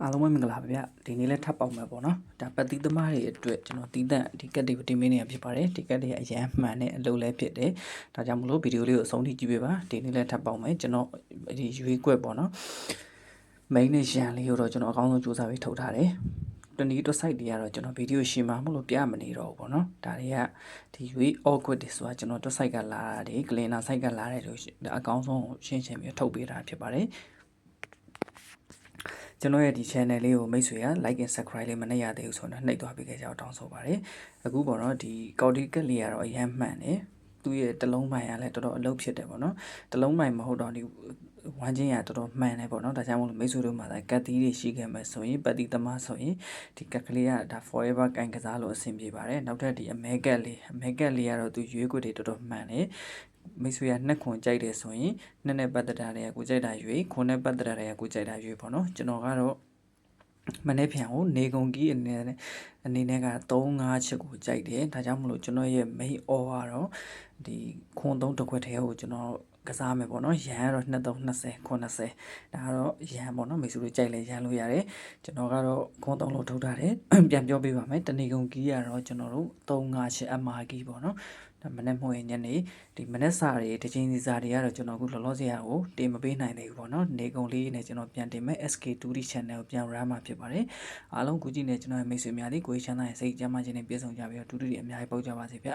အားလုံးပဲမင်္ဂလာပါဗျဒီနေ့လည်းထပ်ပေါက်မယ်ပေါ့နော်ဒါပတ်သီးသမားတွေအတွက်ကျွန်တော်တီးတဲ့ဒီကက်တွေတင်ပေးနေရဖြစ်ပါတယ်ဒီကက်တွေအရန်မှန်တဲ့အလုပ်လည်းဖြစ်တယ်ဒါကြောင့်မလို့ဗီဒီယိုလေးကိုအဆုံးထိကြည့်ပေးပါဒီနေ့လည်းထပ်ပေါက်မယ်ကျွန်တော်ဒီရွေးကွက်ပေါ့နော် main နဲ့ရန်လေးကိုတော့ကျွန်တော်အကောင်းဆုံးစူးစမ်းပြီးထုတ်ထားတယ်တနည်းတော့ site တွေကတော့ကျွန်တော်ဗီဒီယိုရှင်းမှာမလို့ပြမနေတော့ဘူးပေါ့နော်ဒါတွေကဒီရွေး awkward တွေဆိုတာကျွန်တော်တော့ site ကလာတာတွေ cleaner site ကလာတဲ့လို့အကောင်းဆုံးရှင်းပြီးထုတ်ပေးတာဖြစ်ပါတယ်ကျွန်တော်ရဲ့ဒီ channel လေးကိုမိတ်ဆွေက like and subscribe လေးမနှိပ်ရသေးဘူးဆိုတော့နှိပ်သွားပေးကြအောင်တောင်းဆိုပါတယ်အခုပေါ့နော်ဒီ Cody ကက်လေးကတော့အရင်မှန်တယ်သူ့ရဲ့တလုံးမိုင်ကလည်းတော်တော်အလုပ်ဖြစ်တယ်ပေါ့နော်တလုံးမိုင်မဟုတ်တော့ဒီဝမ်းချင်းရတော်တော်မှန်တယ်ပေါ့နော်ဒါကြောင့်မို့လို့မိတ်ဆွေတို့မှာကတ်သီးတွေရှိခဲ့မယ်ဆိုရင်ပတ်တိသမားဆိုရင်ဒီကက်ကလေးကဒါ forever ကန်ကစားလို့အဆင်ပြေပါတယ်နောက်ထပ်ဒီအမဲကက်လေးကတော့သူရွေးခွက်တွေတော်တော်မှန်တယ်မိတ်ဆွေကနှစ်ခွန်ကြိုက်တယ်ဆိုရင်နှစ်နဲ့ပတ်သက်တာတွေကကိုကြိုက်တာရွေးခွန်နဲ့ပတ်သက်တာတွေကကိုကြိုက်တာရွေးပေါ့နော်ကျွန်တော်ကတော့မနေ့ဖြန်ကိုနေကုန်ကြီးအနေနဲ့က3-5ချက်ကိုကြိုက်တယ်ဒါကြောင့်မလို့ကျွန်တော်ရဲ့ main all ကတော့ဒီခွန်3တစ်ခွက်ထဲကိုကျွန်တော်ကစားမယ်ပေါ့နော်ရန်ကတော့2320ခွန်20ဒါကတော့ရန်ပေါ့နော်မိတ်ဆွေတို့ကြိုက်လဲရန်လို့ရတယ်ကျွန်တော်ကတော့ခွန်3လို့ထုတ်ထားတယ်ပြန်ပြောပေးပါမယ်တနေကုန်ကြီးကတော့ကျွန်တော်တို့3-5ချက်အမာကြီးပေါ့နော်ဒါမနေ့မှဝင်ညနေဒီမနေ့စာတွေတချင်းစီစာတွေကတော့ကျွန်တော်အခုလောလောဆယ်ကိုတင်မပေးနိုင်သေးဘူးပေါ့နော်နေကုန်လေးနဲ့ကျွန်တော်ပြန်တင်မယ် SK2D channel ကိုပြန် run မှာဖြစ်ပါတယ်အားလုံးကူကြည့်နေကျွန်တော်ရဲ့မိတ်ဆွေများလေးကိုချမ်းသာရဲ့စိတ်ကြမ်းမှခြင်းနဲ့ပြည့်စုံကြပြီးတော့တူတူတွေအများကြီးပေါက်ကြပါစေဗျ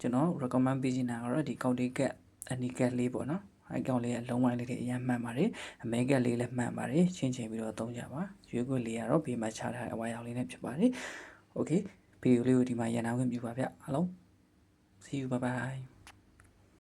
ကျွန်တော် recommend ပေးချင်တာကတော့ဒီ Cody ကက်အနီကက်လေးပေါ့နော်အဲ့ကောင်လေးကလုံးဝလေးတွေအရင်မှန်ပါတယ်အမဲကက်လေးလည်းမှန်ပါတယ်ချင်းချင်းပြီးတော့သုံးကြပါရွေးခွက်လေးကတော့ဘေးမှာချထားတဲ့အဝါရောင်လေးနဲ့ဖြစ်ပါတယ် okay ဗီဒီယိုလေးကိုဒီမှာရန်နာခွင့်ပြုပါဗျအားလုံး see you bye bye